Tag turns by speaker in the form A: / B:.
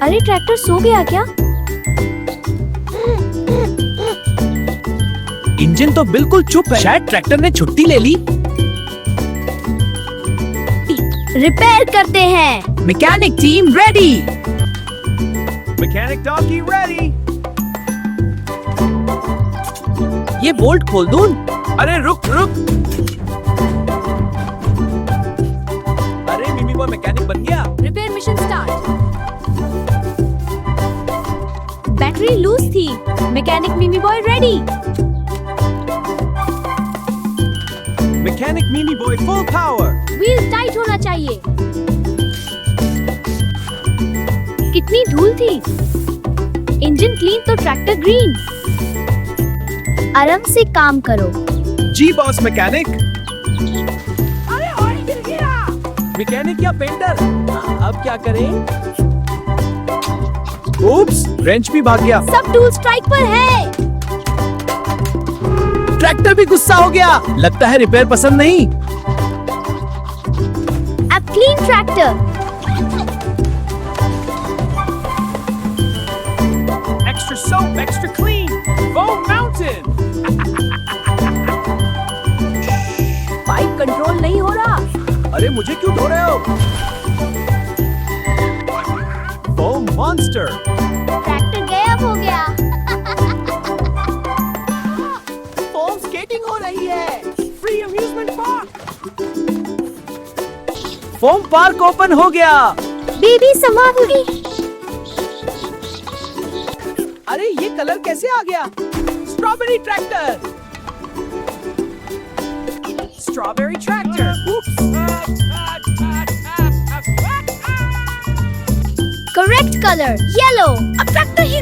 A: अरे ट्रैक्टर सो गया क्या?
B: इंजन तो बिल्कुल चुप है। शायद ट्रैक्टर ने छुट्टी ले ली।
A: रिपेयर करते हैं।
B: Mechanic team ready.
C: Mechanic donkey ready.
B: ये बोल्ट खोल दूं?
C: अरे रुक रुक। अरे मिमी बॉय मैकेनिक बन गया।
A: Repair mission start. Battery loose थी। Mechanic Mimi boy ready.
C: Mechanic Mimi boy full power.
A: Wheel tight होना चाहिए। कितनी धूल थी। इंजन क्लीन तो ट्रैक्टर ग्रीन। आराम से काम करो।
C: जी बॉस मैकेनिक। अरे ऑयल गिर गया। मैकेनिक या पेंटर? अब क्या करें? उप्स, रेंच भी भाग गया।
A: सब टूल स्ट्राइक पर है।
B: ट्रैक्टर भी गुस्सा हो गया। लगता है रिपेयर पसंद नहीं।
A: अब clean tractor.
C: Extra soap, extra clean. Foam mountain.
A: Pipe control नहीं हो रहा।
C: अरे मुझे क्यों धो रहे हो? Foam monster.
A: ट्रैक्टर गायब हो गया।
C: फोम स्केटिंग हो रही है। Free amusement park.
B: Foam park open हो गया।
A: बेबी संभाल।
C: अरे ये कलर कैसे आ गया? Strawberry tractor. Strawberry tractor.
A: Correct colour yellow. अब ट्रैक्टर ही